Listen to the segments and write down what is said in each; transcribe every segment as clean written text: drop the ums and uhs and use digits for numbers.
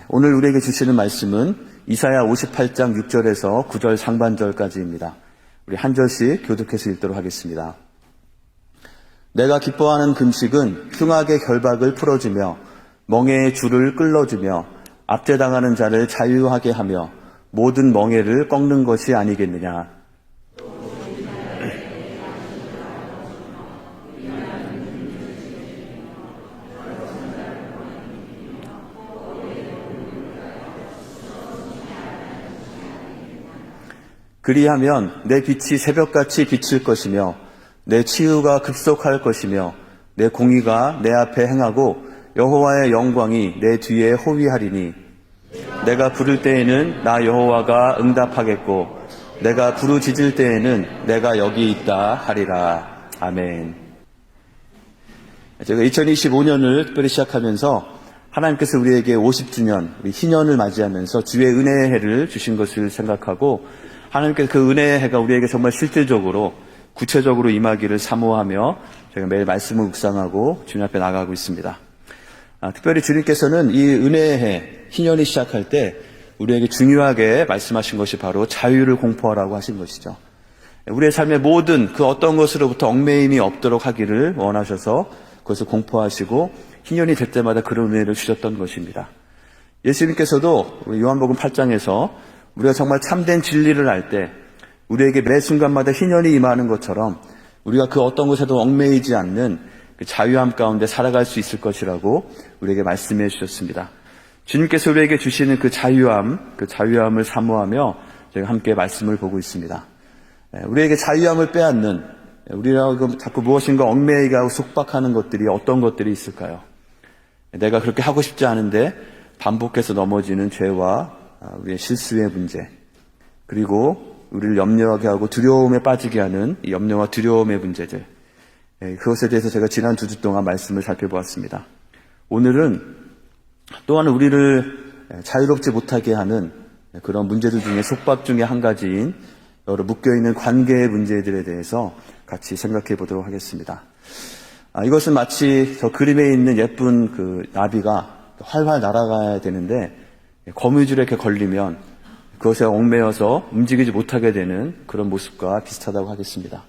오늘 우리에게 주시는 말씀은 이사야 58장 6절에서 9절 상반절까지입니다. 우리 한 절씩 교독해서 읽도록 하겠습니다. 내가 기뻐하는 금식은 흉악의 결박을 풀어주며 멍에의 줄을 끌어주며 압제당하는 자를 자유하게 하며 모든 멍에를 꺾는 것이 아니겠느냐. 그리하면 내 빛이 새벽같이 비칠 것이며 내 치유가 급속할 것이며 내 공의가 내 앞에 행하고 여호와의 영광이 내 뒤에 호위하리니 내가 부를 때에는 나 여호와가 응답하겠고 내가 부르짖을 때에는 내가 여기 있다 하리라. 아멘. 제가 2025년을 특별히 시작하면서 하나님께서 우리에게 50주년, 우리 희년을 맞이하면서 주의 은혜의 해를 주신 것을 생각하고 하나님께서 그 은혜의 해가 우리에게 정말 실질적으로 구체적으로 임하기를 사모하며 저희가 매일 말씀을 묵상하고 주님 앞에 나가고 있습니다. 특별히 주님께서는 이 은혜의 해, 희년이 시작할 때 우리에게 중요하게 말씀하신 것이 바로 자유를 공포하라고 하신 것이죠. 우리의 삶의 모든 그 어떤 것으로부터 얽매임이 없도록 하기를 원하셔서 그것을 공포하시고 희년이 될 때마다 그런 은혜를 주셨던 것입니다. 예수님께서도 요한복음 8장에서 우리가 정말 참된 진리를 알 때 우리에게 매 순간마다 희년이 임하는 것처럼 우리가 그 어떤 것에도 얽매이지 않는 그 자유함 가운데 살아갈 수 있을 것이라고 우리에게 말씀해 주셨습니다. 주님께서 우리에게 주시는 그 자유함을 사모하며 저희가 함께 말씀을 보고 있습니다. 우리에게 자유함을 빼앗는, 우리가 자꾸 무엇인가 얽매이게 하고 속박하는 것들이 어떤 것들이 있을까요? 내가 그렇게 하고 싶지 않은데 반복해서 넘어지는 죄와 우리의 실수의 문제, 그리고 우리를 염려하게 하고 두려움에 빠지게 하는 이 염려와 두려움의 문제들, 그것에 대해서 제가 지난 2주 동안 말씀을 살펴보았습니다. 오늘은 또한 우리를 자유롭지 못하게 하는 그런 문제들 중에 속박 중에 한 가지인 여러 묶여있는 관계의 문제들에 대해서 같이 생각해 보도록 하겠습니다. 이것은 마치 저 그림에 있는 예쁜 그 나비가 활활 날아가야 되는데 거미줄에 이렇게 걸리면 그것에 얽매여서 움직이지 못하게 되는 그런 모습과 비슷하다고 하겠습니다.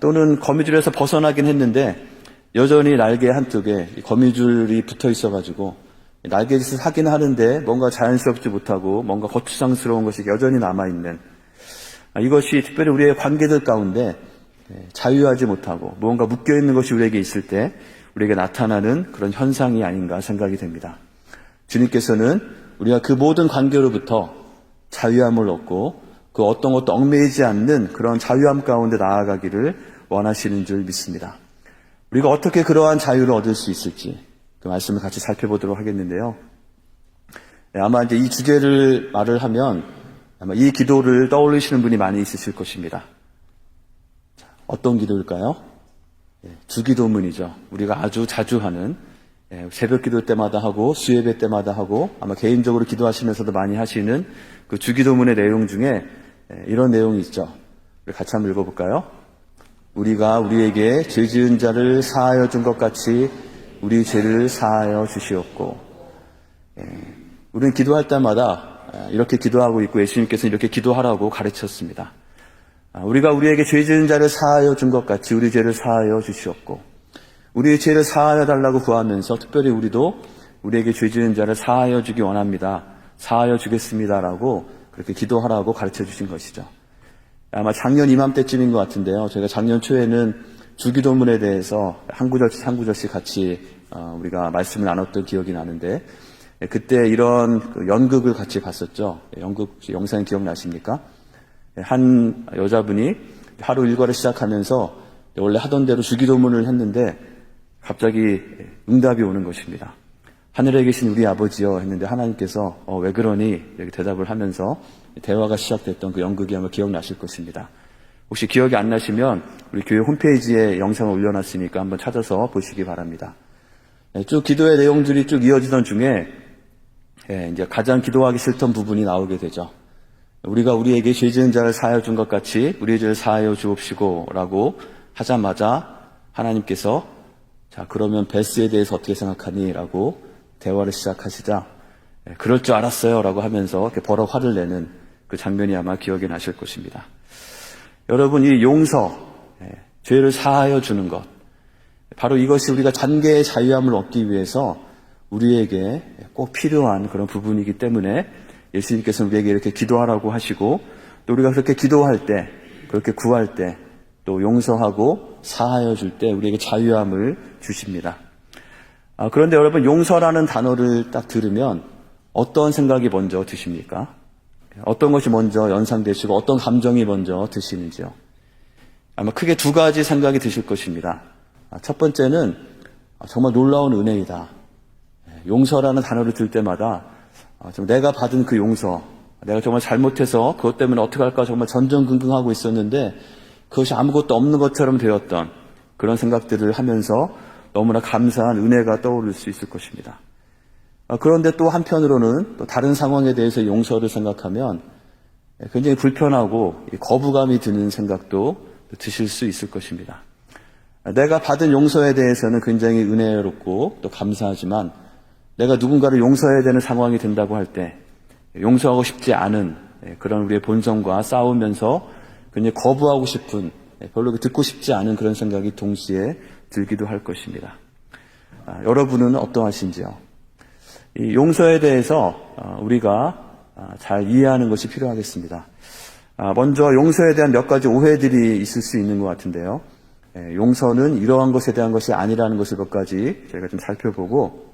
또는 거미줄에서 벗어나긴 했는데 여전히 날개 한쪽에 거미줄이 붙어 있어가지고 날개짓을 하긴 하는데 뭔가 자연스럽지 못하고 뭔가 거추장스러운 것이 여전히 남아있는, 이것이 특별히 우리의 관계들 가운데 자유하지 못하고 무언가 묶여있는 것이 우리에게 있을 때 우리에게 나타나는 그런 현상이 아닌가 생각이 됩니다. 주님께서는 우리가 그 모든 관계로부터 자유함을 얻고 그 어떤 것도 얽매이지 않는 그런 자유함 가운데 나아가기를 원하시는 줄 믿습니다. 우리가 어떻게 그러한 자유를 얻을 수 있을지 그 말씀을 같이 살펴보도록 하겠는데요. 아마 이제 이 주제를 말을 하면 아마 이 기도를 떠올리시는 분이 많이 있으실 것입니다. 어떤 기도일까요? 주기도문이죠. 우리가 아주 자주 하는, 새벽 기도 때마다 하고 수예배 때마다 하고 아마 개인적으로 기도하시면서도 많이 하시는 그 주기도문의 내용 중에 이런 내용이 있죠. 우리 같이 한번 읽어볼까요? 우리가 우리에게 죄 지은 자를 사하여 준 것 같이 우리 죄를 사하여 주시옵고. 우리는 기도할 때마다 이렇게 기도하고 있고 예수님께서는 이렇게 기도하라고 가르쳤습니다. 우리가 우리에게 죄 지은 자를 사하여 준 것 같이 우리 죄를 사하여 주시옵고. 우리의 죄를 사하여 달라고 구하면서 특별히 우리도 우리에게 죄 지은 자를 사하여 주기 원합니다. 사하여 주겠습니다라고 그렇게 기도하라고 가르쳐 주신 것이죠. 아마 작년 이맘때쯤인 것 같은데요. 제가 작년 초에는 주기도문에 대해서 한 구절씩 같이 우리가 말씀을 나눴던 기억이 나는데, 그때 이런 연극을 같이 봤었죠. 연극 영상 기억나십니까? 한 여자분이 하루 일과를 시작하면서 원래 하던 대로 주기도문을 했는데 갑자기 응답이 오는 것입니다. 하늘에 계신 우리 아버지여 했는데 하나님께서 왜 그러니? 이렇게 대답을 하면서 대화가 시작됐던 그 연극이 아마 기억나실 것입니다. 혹시 기억이 안 나시면 우리 교회 홈페이지에 영상을 올려놨으니까 한번 찾아서 보시기 바랍니다. 쭉 기도의 내용들이 쭉 이어지던 중에 이제 가장 기도하기 싫던 부분이 나오게 되죠. 우리가 우리에게 죄 지은 자를 사하여 준 것 같이 우리의 죄를 사하여 주옵시고 라고 하자마자 하나님께서 자 그러면 베스에 대해서 어떻게 생각하니? 라고 대화를 시작하시자 그럴 줄 알았어요 라고 하면서 이렇게 버럭 화를 내는 그 장면이 아마 기억이 나실 것입니다. 여러분, 이 용서, 죄를 사하여 주는 것, 바로 이것이 우리가 단계의 자유함을 얻기 위해서 우리에게 꼭 필요한 그런 부분이기 때문에 예수님께서는 우리에게 이렇게 기도하라고 하시고, 또 우리가 그렇게 기도할 때, 그렇게 구할 때, 또 용서하고 사하여 줄 때 우리에게 자유함을 주십니다. 그런데 여러분, 용서라는 단어를 딱 들으면 어떤 생각이 먼저 드십니까? 어떤 것이 먼저 연상되시고 어떤 감정이 먼저 드시는지요? 아마 크게 두 가지 생각이 드실 것입니다. 첫 번째는 정말 놀라운 은혜이다. 용서라는 단어를 들 때마다 내가 받은 그 용서, 내가 정말 잘못해서 그것 때문에 어떻게 할까 정말 전전긍긍하고 있었는데 그것이 아무것도 없는 것처럼 되었던 그런 생각들을 하면서 너무나 감사한 은혜가 떠오를 수 있을 것입니다. 그런데 또 한편으로는 또 다른 상황에 대해서 용서를 생각하면 굉장히 불편하고 거부감이 드는 생각도 드실 수 있을 것입니다. 내가 받은 용서에 대해서는 굉장히 은혜롭고 또 감사하지만 내가 누군가를 용서해야 되는 상황이 된다고 할 때 용서하고 싶지 않은 그런 우리의 본성과 싸우면서 굉장히 거부하고 싶은, 별로 듣고 싶지 않은 그런 생각이 동시에 들기도 할 것입니다. 여러분은 어떠하신지요? 이 용서에 대해서 우리가 잘 이해하는 것이 필요하겠습니다. 먼저 용서에 대한 몇 가지 오해들이 있을 수 있는 것 같은데요. 용서는 이러한 것에 대한 것이 아니라는 것을 몇 가지 저희가 좀 살펴보고,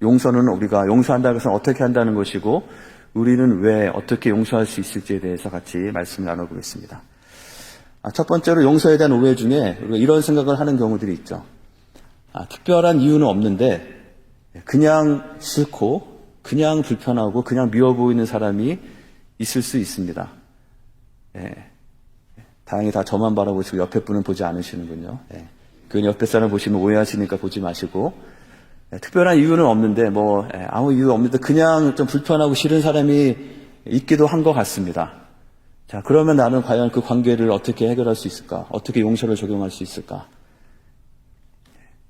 용서는 우리가 용서한다고 해서 어떻게 한다는 것이고 우리는 왜 어떻게 용서할 수 있을지에 대해서 같이 말씀을 나눠보겠습니다. 첫 번째로 용서에 대한 오해 중에 우리가 이런 생각을 하는 경우들이 있죠. 특별한 이유는 없는데 그냥 싫고 그냥 불편하고 그냥 미워 보이는 사람이 있을 수 있습니다. 다행히 다 저만 바라보시고 옆에 분은 보지 않으시는군요. 그 옆에 사람 보시면 오해하시니까 보지 마시고, 특별한 이유는 없는데 아무 이유 없는데 그냥 좀 불편하고 싫은 사람이 있기도 한 것 같습니다. 자, 그러면 나는 과연 그 관계를 어떻게 해결할 수 있을까? 어떻게 용서를 적용할 수 있을까?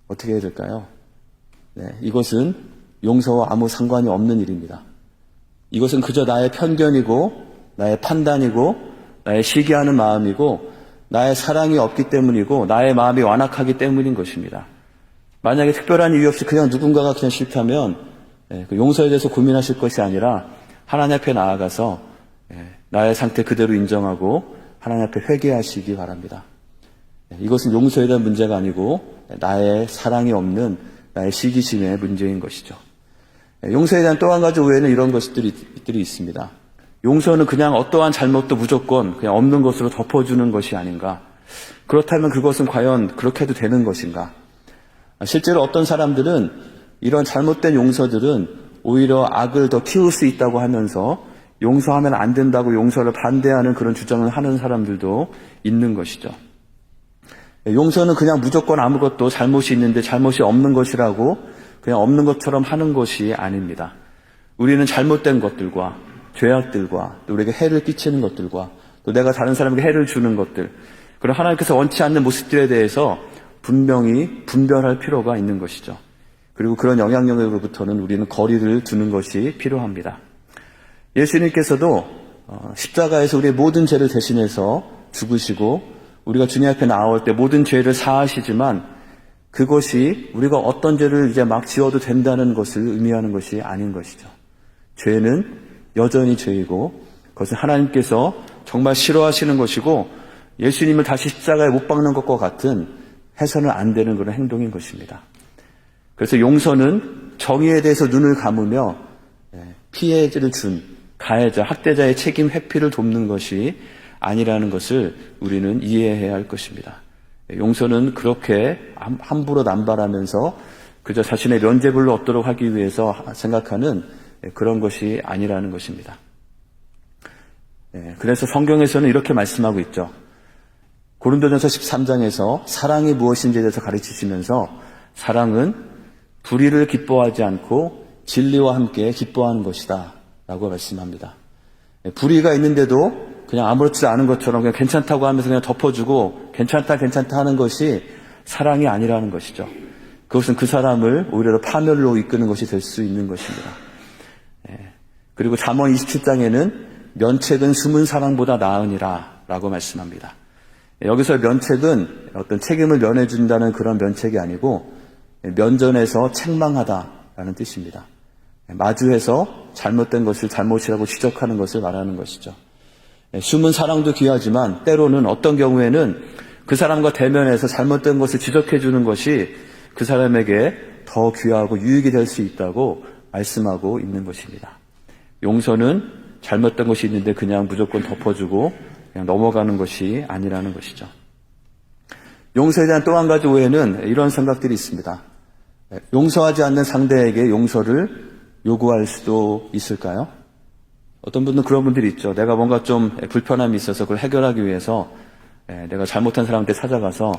어떻게 해야 될까요? 이것은 용서와 아무 상관이 없는 일입니다. 이것은 그저 나의 편견이고 나의 판단이고 나의 시기하는 마음이고 나의 사랑이 없기 때문이고 나의 마음이 완악하기 때문인 것입니다. 만약에 특별한 이유 없이 그냥 누군가가 그냥 싫다면 그 용서에 대해서 고민하실 것이 아니라 하나님 앞에 나아가서 나의 상태 그대로 인정하고 하나님 앞에 회개하시기 바랍니다. 이것은 용서에 대한 문제가 아니고 나의 사랑이 없는 나의 시기심의 문제인 것이죠. 용서에 대한 또 한 가지 오해는 이런 것들이 있습니다. 용서는 그냥 어떠한 잘못도 무조건 그냥 없는 것으로 덮어주는 것이 아닌가. 그렇다면 그것은 과연 그렇게 해도 되는 것인가. 실제로 어떤 사람들은 이런 잘못된 용서들은 오히려 악을 더 키울 수 있다고 하면서 용서하면 안 된다고 용서를 반대하는 그런 주장을 하는 사람들도 있는 것이죠. 용서는 그냥 무조건 아무것도 잘못이 있는데 잘못이 없는 것이라고 그냥 없는 것처럼 하는 것이 아닙니다. 우리는 잘못된 것들과 죄악들과 또 우리에게 해를 끼치는 것들과 또 내가 다른 사람에게 해를 주는 것들, 그런 하나님께서 원치 않는 모습들에 대해서 분명히 분별할 필요가 있는 것이죠. 그리고 그런 영향력으로부터는 우리는 거리를 두는 것이 필요합니다. 예수님께서도 십자가에서 우리의 모든 죄를 대신해서 죽으시고 우리가 주님 앞에 나올 때 모든 죄를 사하시지만 그것이 우리가 어떤 죄를 이제 막 지어도 된다는 것을 의미하는 것이 아닌 것이죠. 죄는 여전히 죄이고 그것은 하나님께서 정말 싫어하시는 것이고 예수님을 다시 십자가에 못 박는 것과 같은 해서는 안 되는 그런 행동인 것입니다. 그래서 용서는 정의에 대해서 눈을 감으며 피해를 준 가해자, 학대자의 책임 회피를 돕는 것이 아니라는 것을 우리는 이해해야 할 것입니다. 용서는 그렇게 함부로 남발하면서 그저 자신의 면죄부를 얻도록 하기 위해서 생각하는 그런 것이 아니라는 것입니다. 그래서 성경에서는 이렇게 말씀하고 있죠. 고린도전서 13장에서 사랑이 무엇인지에 대해서 가르치시면서 사랑은 불의를 기뻐하지 않고 진리와 함께 기뻐하는 것이다 라고 말씀합니다. 불의가 있는데도 그냥 아무렇지 않은 것처럼 그냥 괜찮다고 하면서 그냥 덮어주고 괜찮다 하는 것이 사랑이 아니라는 것이죠. 그것은 그 사람을 오히려 더 파멸로 이끄는 것이 될 수 있는 것입니다. 그리고 잠언 27장에는 면책은 숨은 사랑보다 나으니라 라고 말씀합니다. 여기서 면책은 어떤 책임을 면해준다는 그런 면책이 아니고 면전에서 책망하다라는 뜻입니다. 마주해서 잘못된 것을 잘못이라고 지적하는 것을 말하는 것이죠. 숨은 사랑도 귀하지만 때로는 어떤 경우에는 그 사람과 대면해서 잘못된 것을 지적해 주는 것이 그 사람에게 더 귀하고 유익이 될 수 있다고 말씀하고 있는 것입니다. 용서는 잘못된 것이 있는데 그냥 무조건 덮어주고 그냥 넘어가는 것이 아니라는 것이죠. 용서에 대한 또 한 가지 오해는 이런 생각들이 있습니다. 용서하지 않는 상대에게 용서를 요구할 수도 있을까요? 어떤 분들은 그런 분들이 있죠. 내가 뭔가 좀 불편함이 있어서 그걸 해결하기 위해서 내가 잘못한 사람한테 찾아가서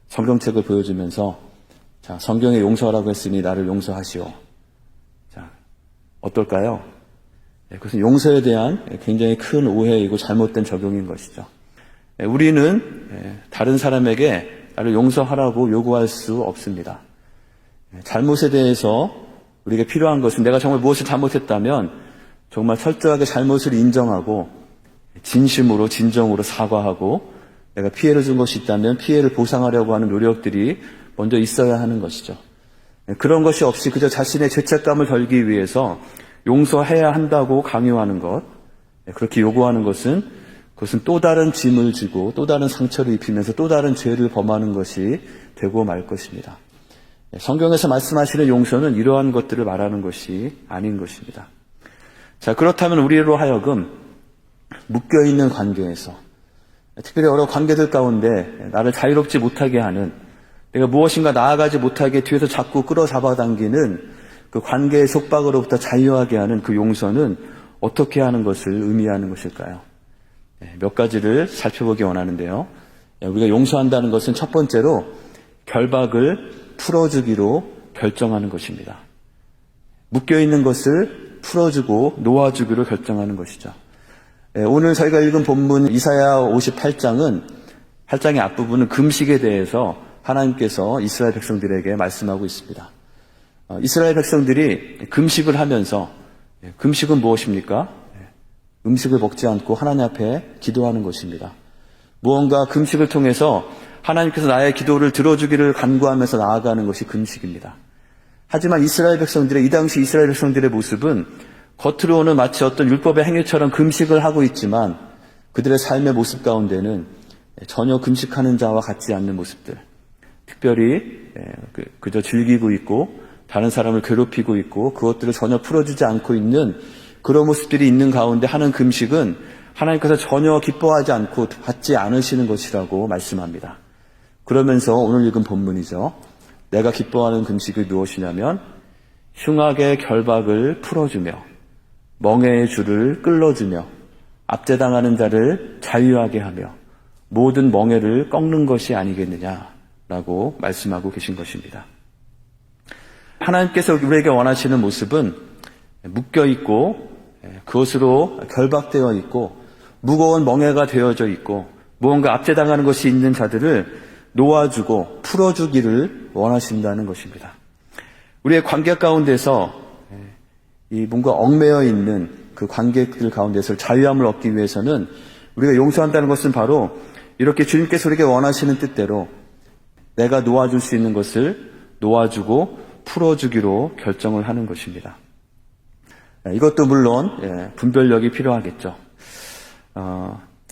성경책을 보여주면서 자, 성경에 용서하라고 했으니 나를 용서하시오. 자, 어떨까요? 그것은 용서에 대한 굉장히 큰 오해이고 잘못된 적용인 것이죠. 우리는 다른 사람에게 나를 용서하라고 요구할 수 없습니다. 잘못에 대해서 우리에게 필요한 것은 내가 정말 무엇을 잘못했다면 정말 철저하게 잘못을 인정하고 진심으로 진정으로 사과하고 내가 피해를 준 것이 있다면 피해를 보상하려고 하는 노력들이 먼저 있어야 하는 것이죠. 그런 것이 없이 그저 자신의 죄책감을 덜기 위해서 용서해야 한다고 강요하는 것, 그렇게 요구하는 것은 그것은 또 다른 짐을 지고 또 다른 상처를 입히면서 또 다른 죄를 범하는 것이 되고 말 것입니다. 성경에서 말씀하시는 용서는 이러한 것들을 말하는 것이 아닌 것입니다. 자, 그렇다면 우리로 하여금 묶여있는 관계에서 특별히 여러 관계들 가운데 나를 자유롭지 못하게 하는 내가 무엇인가 나아가지 못하게 뒤에서 자꾸 끌어잡아당기는 그 관계의 속박으로부터 자유하게 하는 그 용서는 어떻게 하는 것을 의미하는 것일까요? 몇 가지를 살펴보기 원하는데요. 우리가 용서한다는 것은 첫 번째로 결박을 풀어주기로 결정하는 것입니다. 묶여있는 것을 풀어주고 놓아주기로 결정하는 것이죠. 오늘 저희가 읽은 본문 이사야 58장은 8장의 앞부분은 금식에 대해서 하나님께서 이스라엘 백성들에게 말씀하고 있습니다. 이스라엘 백성들이 금식을 하면서 금식은 무엇입니까? 음식을 먹지 않고 하나님 앞에 기도하는 것입니다. 무언가 금식을 통해서 하나님께서 나의 기도를 들어주기를 간구하면서 나아가는 것이 금식입니다. 하지만 이스라엘 백성들의 이 당시 이스라엘 백성들의 모습은 겉으로는 마치 어떤 율법의 행위처럼 금식을 하고 있지만 그들의 삶의 모습 가운데는 전혀 금식하는 자와 같지 않는 모습들, 특별히 그저 즐기고 있고 다른 사람을 괴롭히고 있고 그것들을 전혀 풀어주지 않고 있는 그런 모습들이 있는 가운데 하는 금식은 하나님께서 전혀 기뻐하지 않고 받지 않으시는 것이라고 말씀합니다. 그러면서 오늘 읽은 본문이죠. 내가 기뻐하는 금식이 무엇이냐면 흉악의 결박을 풀어주며 멍에의 줄을 끌어주며 압제당하는 자를 자유하게 하며 모든 멍에를 꺾는 것이 아니겠느냐라고 말씀하고 계신 것입니다. 하나님께서 우리에게 원하시는 모습은 묶여있고 그것으로 결박되어 있고 무거운 멍에가 되어져 있고 무언가 압제당하는 것이 있는 자들을 놓아주고 풀어주기를 원하신다는 것입니다. 우리의 관계 가운데서 이 뭔가 얽매여 있는 그 관계들 가운데서 자유함을 얻기 위해서는 우리가 용서한다는 것은 바로 이렇게 주님께서 우리에게 원하시는 뜻대로 내가 놓아줄 수 있는 것을 놓아주고 풀어주기로 결정을 하는 것입니다. 이것도 물론 분별력이 필요하겠죠.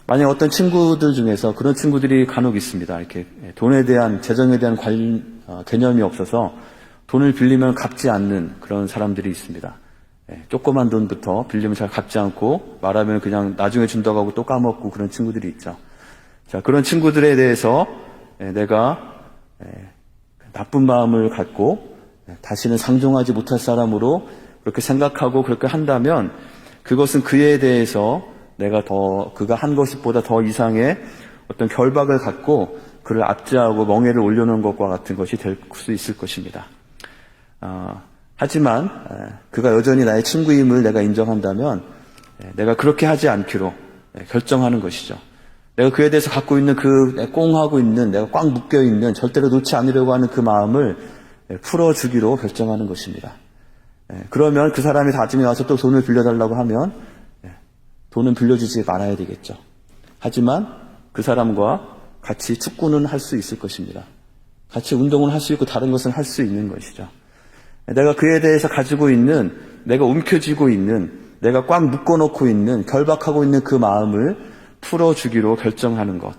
만약 어떤 친구들 중에서 그런 친구들이 간혹 있습니다. 이렇게 돈에 대한 재정에 대한 개념이 없어서 돈을 빌리면 갚지 않는 그런 사람들이 있습니다. 조그만 돈부터 빌리면 잘 갚지 않고 말하면 그냥 나중에 준다고 하고 또 까먹고 그런 친구들이 있죠. 자, 그런 친구들에 대해서 내가 나쁜 마음을 갖고 다시는 상종하지 못할 사람으로 그렇게 생각하고 그렇게 한다면 그것은 그에 대해서 내가 그가 한 것보다 더 이상의 어떤 결박을 갖고 그를 압제하고 멍에를 올려놓은 것과 같은 것이 될 수 있을 것입니다. 하지만 그가 여전히 나의 친구임을 내가 인정한다면 내가 그렇게 하지 않기로 결정하는 것이죠. 내가 그에 대해서 갖고 있는 꽁하고 있는 내가 꽉 묶여있는 절대로 놓지 않으려고 하는 그 마음을 풀어주기로 결정하는 것입니다. 그러면 그 사람이 나중에 와서 또 돈을 빌려달라고 하면 돈은 빌려주지 말아야 되겠죠. 하지만 그 사람과 같이 축구는 할 수 있을 것입니다. 같이 운동을 할 수 있고 다른 것은 할 수 있는 것이죠. 내가 그에 대해서 가지고 있는, 내가 움켜쥐고 있는, 내가 꽉 묶어놓고 있는, 결박하고 있는 그 마음을 풀어주기로 결정하는 것.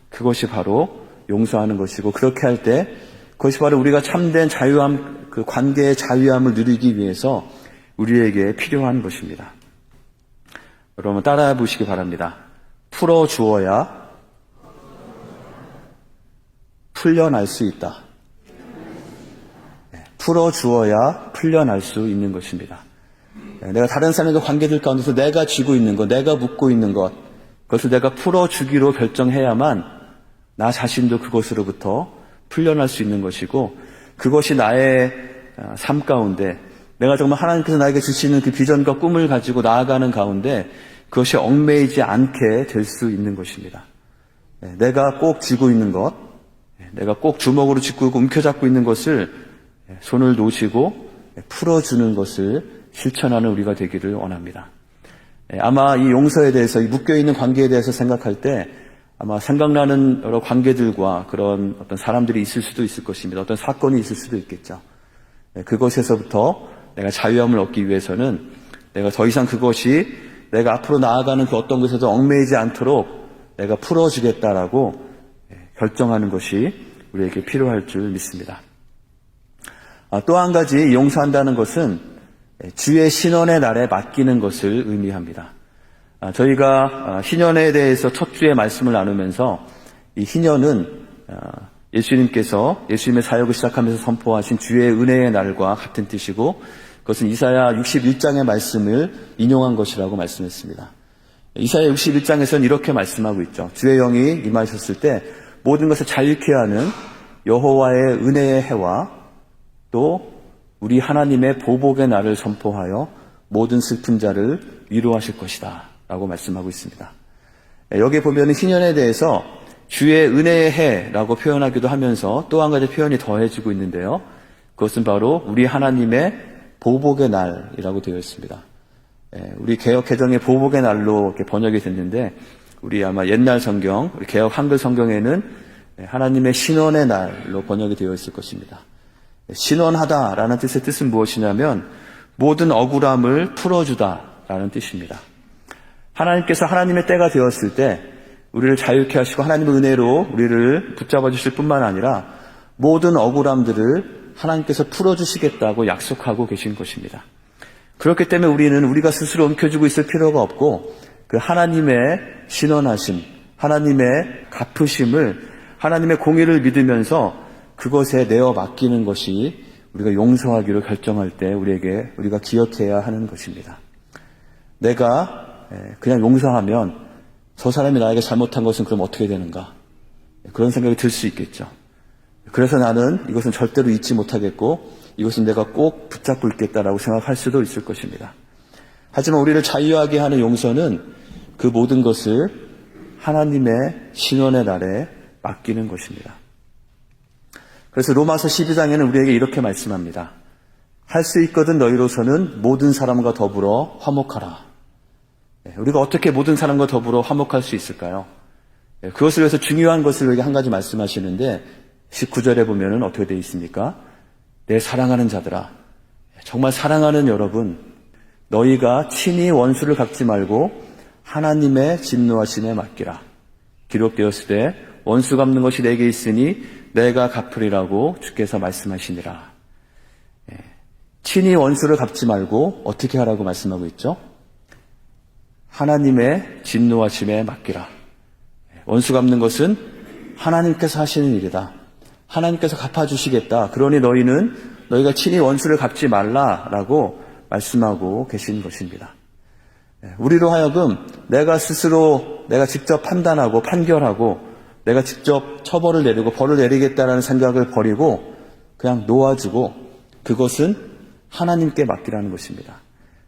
그것이 바로 용서하는 것이고, 그렇게 할 때 그것이 바로 우리가 참된 자유함, 그 관계의 자유함을 누리기 위해서 우리에게 필요한 것입니다. 여러분 따라해 보시기 바랍니다. 풀어주어야 풀려날 수 있다. 풀어주어야 풀려날 수 있는 것입니다. 내가 다른 사람과 관계들 가운데서 내가 쥐고 있는 것, 내가 묶고 있는 것, 그것을 내가 풀어주기로 결정해야만 나 자신도 그것으로부터 풀려날 수 있는 것이고, 그것이 나의 삶 가운데 내가 정말 하나님께서 나에게 주시는 그 비전과 꿈을 가지고 나아가는 가운데 그것이 얽매이지 않게 될 수 있는 것입니다. 내가 꼭 쥐고 있는 것, 내가 꼭 주먹으로 쥐고 움켜잡고 있는 것을 손을 놓으시고 풀어주는 것을 실천하는 우리가 되기를 원합니다. 아마 이 용서에 대해서, 이 묶여있는 관계에 대해서 생각할 때 아마 생각나는 여러 관계들과 그런 어떤 사람들이 있을 수도 있을 것입니다. 어떤 사건이 있을 수도 있겠죠. 그것에서부터 내가 자유함을 얻기 위해서는 내가 더 이상 그것이 내가 앞으로 나아가는 그 어떤 것에도 얽매이지 않도록 내가 풀어주겠다라고 결정하는 것이 우리에게 필요할 줄 믿습니다. 또 한 가지, 용서한다는 것은 주의 신원의 날에 맡기는 것을 의미합니다. 저희가 희년에 대해서 첫 주에 말씀을 나누면서 이 희년은 예수님께서 예수님의 사역을 시작하면서 선포하신 주의 은혜의 날과 같은 뜻이고, 그것은 이사야 61장의 말씀을 인용한 것이라고 말씀했습니다. 이사야 61장에서는 이렇게 말씀하고 있죠. 주의 영이 임하셨을 때 모든 것을 자유케 하는 여호와의 은혜의 해와 또 우리 하나님의 보복의 날을 선포하여 모든 슬픈 자를 위로하실 것이다 라고 말씀하고 있습니다. 여기에 보면 희년에 대해서 주의 은혜의 해라고 표현하기도 하면서 또 한 가지 표현이 더해지고 있는데요. 그것은 바로 우리 하나님의 보복의 날이라고 되어 있습니다. 우리 개역 개정의 보복의 날로 이렇게 번역이 됐는데, 우리 아마 옛날 성경, 우리 개역 한글 성경에는 하나님의 신원의 날로 번역이 되어 있을 것입니다. 신원하다라는 뜻의 뜻은 무엇이냐면 모든 억울함을 풀어주다라는 뜻입니다. 하나님께서 하나님의 때가 되었을 때 우리를 자유케 하시고 하나님의 은혜로 우리를 붙잡아 주실 뿐만 아니라 모든 억울함들을 하나님께서 풀어주시겠다고 약속하고 계신 것입니다. 그렇기 때문에 우리는 우리가 스스로 움켜쥐고 있을 필요가 없고 그 하나님의 신원하심, 하나님의 갚으심을, 하나님의 공의를 믿으면서 그것에 내어 맡기는 것이 우리가 용서하기로 결정할 때 우리가 기억해야 하는 것입니다. 내가 그냥 용서하면 저 사람이 나에게 잘못한 것은 그럼 어떻게 되는가? 그런 생각이 들 수 있겠죠. 그래서 나는 이것은 절대로 잊지 못하겠고 이것은 내가 꼭 붙잡고 있겠다라고 생각할 수도 있을 것입니다. 하지만 우리를 자유하게 하는 용서는 그 모든 것을 하나님의 신원의 날에 맡기는 것입니다. 그래서 로마서 12장에는 우리에게 이렇게 말씀합니다. 할 수 있거든 너희로서는 모든 사람과 더불어 화목하라. 우리가 어떻게 모든 사람과 더불어 화목할 수 있을까요? 그것을 위해서 중요한 것을 우리에게 한 가지 말씀하시는데 19절에 보면은 어떻게 되어 있습니까? 내 사랑하는 자들아, 정말 사랑하는 여러분, 너희가 친히 원수를 갚지 말고 하나님의 진노하심에 맡기라. 기록되었을 때 원수 갚는 것이 내게 있으니 내가 갚으리라고 주께서 말씀하시니라. 친히 원수를 갚지 말고 어떻게 하라고 말씀하고 있죠? 하나님의 진노하심에 맡기라. 원수 갚는 것은 하나님께서 하시는 일이다. 하나님께서 갚아주시겠다. 그러니 너희가 친히 원수를 갚지 말라라고 말씀하고 계신 것입니다. 우리로 하여금 내가 직접 판단하고 판결하고 내가 직접 처벌을 내리고 벌을 내리겠다라는 생각을 버리고 그냥 놓아주고 그것은 하나님께 맡기라는 것입니다.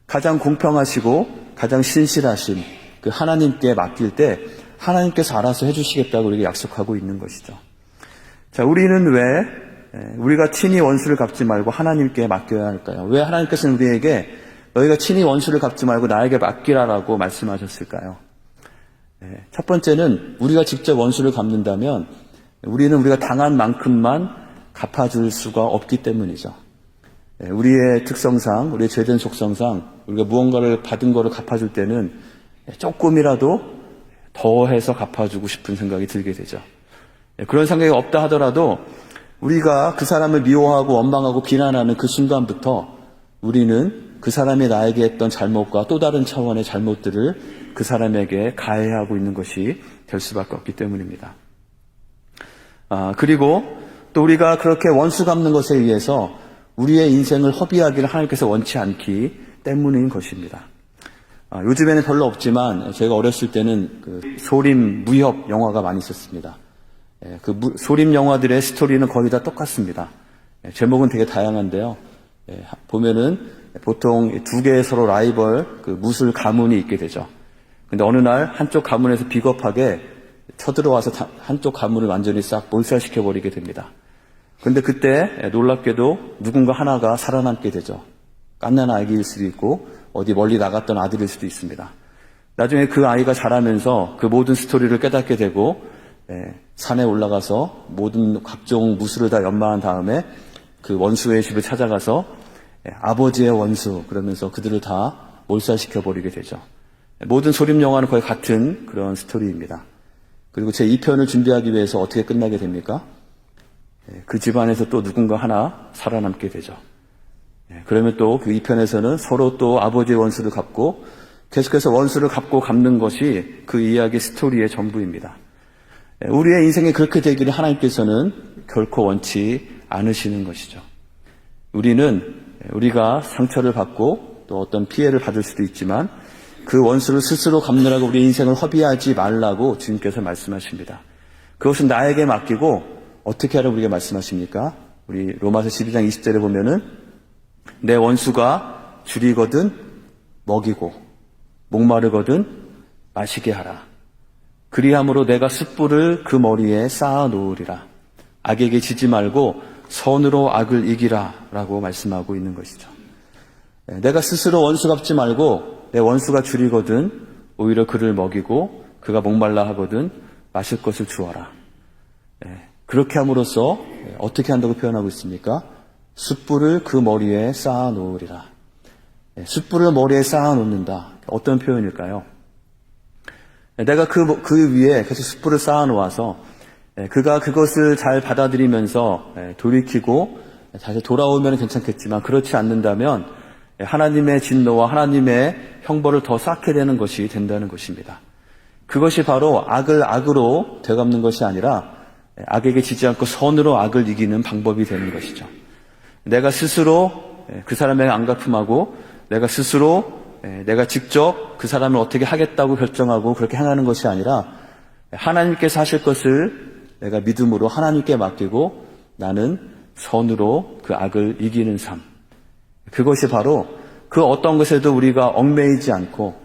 가장 공평하시고 가장 신실하신 그 하나님께 맡길 때 하나님께서 알아서 해주시겠다고 우리에게 약속하고 있는 것이죠. 자, 우리는 왜 우리가 친히 원수를 갚지 말고 하나님께 맡겨야 할까요? 왜 하나님께서는 우리에게 너희가 친히 원수를 갚지 말고 나에게 맡기라라고 말씀하셨을까요? 첫 번째는 우리가 직접 원수를 갚는다면 우리는 우리가 당한 만큼만 갚아줄 수가 없기 때문이죠. 우리의 특성상, 우리의 죄된 속성상 우리가 무언가를 받은 거를 갚아줄 때는 조금이라도 더해서 갚아주고 싶은 생각이 들게 되죠. 그런 생각이 없다 하더라도 우리가 그 사람을 미워하고 원망하고 비난하는 그 순간부터 우리는 그 사람이 나에게 했던 잘못과 또 다른 차원의 잘못들을 그 사람에게 가해하고 있는 것이 될 수밖에 없기 때문입니다. 그리고 또 우리가 그렇게 원수 갚는 것에 의해서 우리의 인생을 허비하기를 하나님께서 원치 않기 때문인 것입니다. 요즘에는 별로 없지만 제가 어렸을 때는 그 소림 무협 영화가 많이 있었습니다. 소림 영화들의 스토리는 거의 다 똑같습니다. 제목은 되게 다양한데요. 보면은 보통 두 개의 서로 라이벌 그 무술 가문이 있게 되죠. 근데 어느 날 한쪽 가문에서 비겁하게 쳐들어와서 한쪽 가문을 완전히 싹 몰살시켜버리게 됩니다. 근데 그때 놀랍게도 누군가 하나가 살아남게 되죠. 갓난 아기일 수도 있고 어디 멀리 나갔던 아들일 수도 있습니다. 나중에 그 아이가 자라면서 그 모든 스토리를 깨닫게 되고 산에 올라가서 모든 각종 무술을 다 연마한 다음에 그 원수의 집을 찾아가서 아버지의 원수 그러면서 그들을 다 몰살시켜버리게 되죠. 모든 소림 영화는 거의 같은 그런 스토리입니다. 그리고 제 2편을 준비하기 위해서 어떻게 끝나게 됩니까? 그 집안에서 또 누군가 하나 살아남게 되죠. 그러면 또 그 2편에서는 서로 또 아버지의 원수를 갚고 계속해서 원수를 갚고 갚는 것이 그 이야기 스토리의 전부입니다. 우리의 인생이 그렇게 되기를 하나님께서는 결코 원치 않으시는 것이죠. 우리가 상처를 받고 또 어떤 피해를 받을 수도 있지만 그 원수를 스스로 갚느라고 우리 인생을 허비하지 말라고 주님께서 말씀하십니다. 그것은 나에게 맡기고 어떻게 하라고 우리에게 말씀하십니까? 우리 로마서 12장 20절에 보면은 내 원수가 줄이거든 먹이고 목마르거든 마시게 하라. 그리함으로 내가 숯불을 그 머리에 쌓아 놓으리라. 악에게 지지 말고 선으로 악을 이기라 라고 말씀하고 있는 것이죠. 내가 스스로 원수 갚지 말고 내 원수가 줄이거든 오히려 그를 먹이고 그가 목말라 하거든 마실 것을 주어라. 그렇게 함으로써 어떻게 한다고 표현하고 있습니까? 숯불을 그 머리에 쌓아 놓으리라. 숯불을 머리에 쌓아 놓는다. 어떤 표현일까요? 내가 그 위에 계속 숯불을 쌓아 놓아서 그가 그것을 잘 받아들이면서 돌이키고 다시 돌아오면 괜찮겠지만 그렇지 않는다면 하나님의 진노와 하나님의 형벌을 더 쌓게 되는 것이 된다는 것입니다. 그것이 바로 악을 악으로 되갚는 것이 아니라 악에게 지지 않고 선으로 악을 이기는 방법이 되는 것이죠. 내가 스스로 그 사람에게 안갚음하고 내가 스스로 내가 직접 그 사람을 어떻게 하겠다고 결정하고 그렇게 행하는 것이 아니라 하나님께서 하실 것을 내가 믿음으로 하나님께 맡기고 나는 선으로 그 악을 이기는 삶. 그것이 바로 그 어떤 것에도 우리가 얽매이지 않고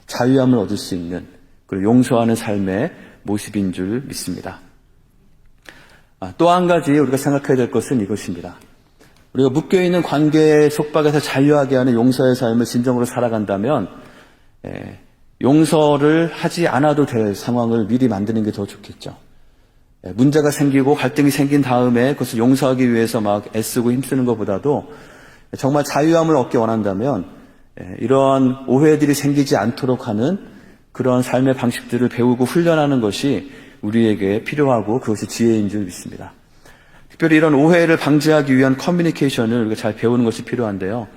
자유함을 얻을 수 있는 그리고 용서하는 삶의 모습인 줄 믿습니다. 또 한 가지 우리가 생각해야 될 것은 이것입니다. 우리가 묶여있는 관계의 속박에서 자유하게 하는 용서의 삶을 진정으로 살아간다면 용서를 하지 않아도 될 상황을 미리 만드는 게 더 좋겠죠. 문제가 생기고 갈등이 생긴 다음에 그것을 용서하기 위해서 막 애쓰고 힘쓰는 것보다도 정말 자유함을 얻기 원한다면 이러한 오해들이 생기지 않도록 하는 그런 삶의 방식들을 배우고 훈련하는 것이 우리에게 필요하고 그것이 지혜인 줄 믿습니다. 특별히 이런 오해를 방지하기 위한 커뮤니케이션을 우리가 잘 배우는 것이 필요한데요.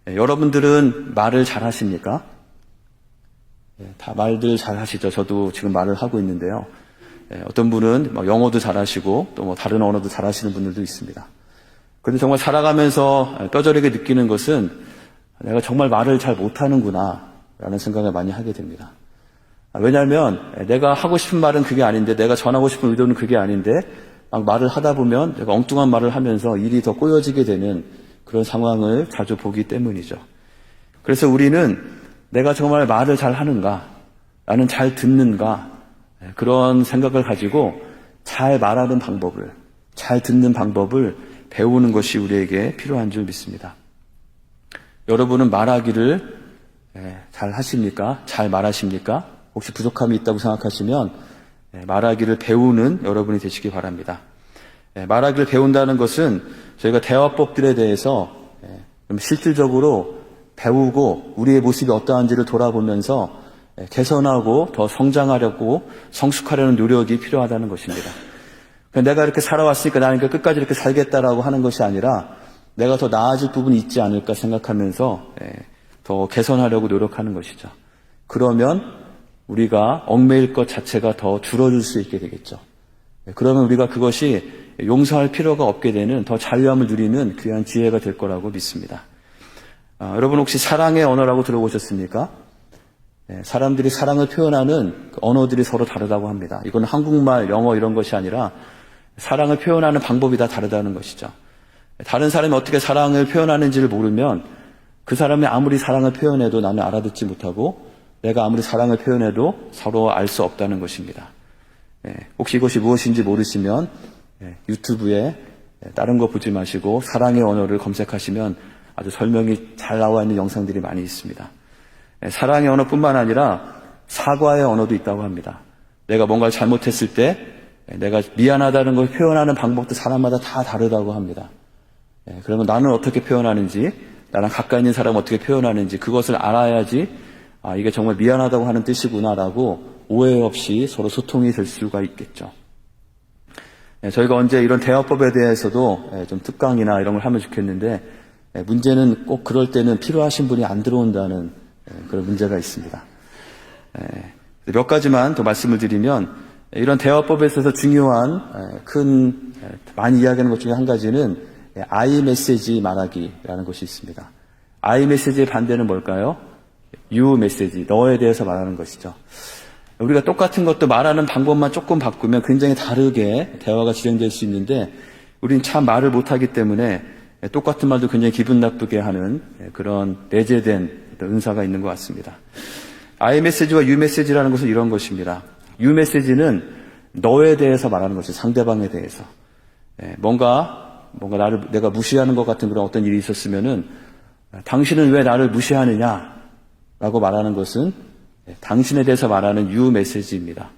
여러분들은 말을 잘 하십니까? 다 말들 잘 하시죠. 저도 지금 말을 하고 있는데요. 어떤 분은 영어도 잘 하시고 또 다른 언어도 잘 하시는 분들도 있습니다. 그런데 정말 살아가면서 뼈저리게 느끼는 것은 내가 정말 말을 잘 못하는구나 라는 생각을 많이 하게 됩니다. 왜냐하면 내가 하고 싶은 말은 그게 아닌데 내가 전하고 싶은 의도는 그게 아닌데 막 말을 하다 보면 내가 엉뚱한 말을 하면서 일이 더 꼬여지게 되는 그런 상황을 자주 보기 때문이죠. 그래서 우리는 내가 정말 말을 잘 하는가, 나는 잘 듣는가 그런 생각을 가지고 잘 말하는 방법을 잘 듣는 방법을 배우는 것이 우리에게 필요한 줄 믿습니다. 여러분은 말하기를 잘 하십니까? 잘 말하십니까? 혹시 부족함이 있다고 생각하시면 말하기를 배우는 여러분이 되시기 바랍니다. 말하기를 배운다는 것은 저희가 대화법들에 대해서 좀 실질적으로 배우고 우리의 모습이 어떠한지를 돌아보면서 개선하고 더 성장하려고 성숙하려는 노력이 필요하다는 것입니다. 내가 이렇게 살아왔으니까 나는 끝까지 이렇게 살겠다라고 하는 것이 아니라 내가 더 나아질 부분이 있지 않을까 생각하면서 더 개선하려고 노력하는 것이죠. 그러면 우리가 얽매일 것 자체가 더 줄어들 수 있게 되겠죠. 그러면 우리가 그것이 용서할 필요가 없게 되는 더 자유함을 누리는 귀한 기회가 될 거라고 믿습니다. 여러분 혹시 사랑의 언어라고 들어보셨습니까? 사람들이 사랑을 표현하는 언어들이 서로 다르다고 합니다. 이건 한국말, 영어 이런 것이 아니라 사랑을 표현하는 방법이 다 다르다는 것이죠. 다른 사람이 어떻게 사랑을 표현하는지를 모르면 그 사람이 아무리 사랑을 표현해도 나는 알아듣지 못하고 내가 아무리 사랑을 표현해도 서로 알 수 없다는 것입니다. 혹시 이것이 무엇인지 모르시면 유튜브에 다른 거 보지 마시고 사랑의 언어를 검색하시면 아주 설명이 잘 나와 있는 영상들이 많이 있습니다. 사랑의 언어뿐만 아니라 사과의 언어도 있다고 합니다. 내가 뭔가를 잘못했을 때 내가 미안하다는 걸 표현하는 방법도 사람마다 다 다르다고 합니다. 그러면 나는 어떻게 표현하는지, 나랑 가까이 있는 사람은 어떻게 표현하는지 그것을 알아야지 이게 정말 미안하다고 하는 뜻이구나라고 오해 없이 서로 소통이 될 수가 있겠죠. 저희가 언제 이런 대화법에 대해서도 좀 특강이나 이런 걸 하면 좋겠는데 문제는 꼭 그럴 때는 필요하신 분이 안 들어온다는 그런 문제가 있습니다. 몇 가지만 더 말씀을 드리면 이런 대화법에 있어서 중요한 많이 이야기하는 것 중에 한 가지는 I 메시지 말하기라는 것이 있습니다. I 메시지의 반대는 뭘까요? You 메시지, 너에 대해서 말하는 것이죠. 우리가 똑같은 것도 말하는 방법만 조금 바꾸면 굉장히 다르게 대화가 진행될 수 있는데 우리는 참 말을 못하기 때문에 똑같은 말도 굉장히 기분 나쁘게 하는 그런 내재된 은사가 있는 것 같습니다. I 메시지와 You 메시지라는 것은 이런 것입니다. You 메시지는 너에 대해서 말하는 것이 상대방에 대해서. 뭔가 내가 무시하는 것 같은 그런 어떤 일이 있었으면은 당신은 왜 나를 무시하느냐라고 말하는 것은 당신에 대해서 말하는 You 메시지입니다.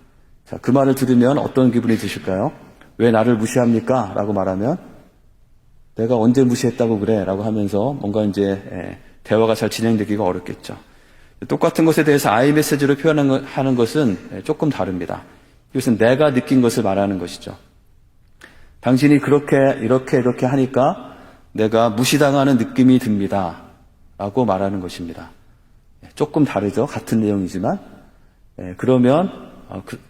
자, 그 말을 들으면 어떤 기분이 드실까요? 왜 나를 무시합니까? 라고 말하면 내가 언제 무시했다고 그래? 라고 하면서 뭔가 이제 대화가 잘 진행되기가 어렵겠죠. 똑같은 것에 대해서 I 메시지로 표현하는 것은 조금 다릅니다. 이것은 내가 느낀 것을 말하는 것이죠. 당신이 이렇게 하니까 내가 무시당하는 느낌이 듭니다. 라고 말하는 것입니다. 조금 다르죠. 같은 내용이지만. 그러면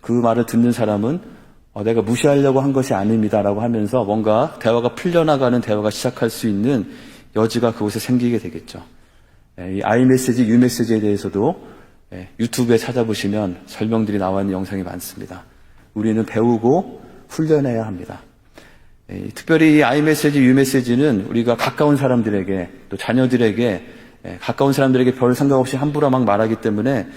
그 말을 듣는 사람은 내가 무시하려고 한 것이 아닙니다. 라고 하면서 뭔가 대화가 풀려나가는 대화가 시작할 수 있는 여지가 그곳에 생기게 되겠죠. 이 I 메시지, You 메시지에 대해서도 유튜브에 찾아보시면 설명들이 나와 있는 영상이 많습니다. 우리는 배우고 훈련해야 합니다. 특별히 이 I 메시지, You 메시지는 우리가 가까운 사람들에게 또 자녀들에게 가까운 사람들에게 별 생각 없이 함부로 막 말하기 때문에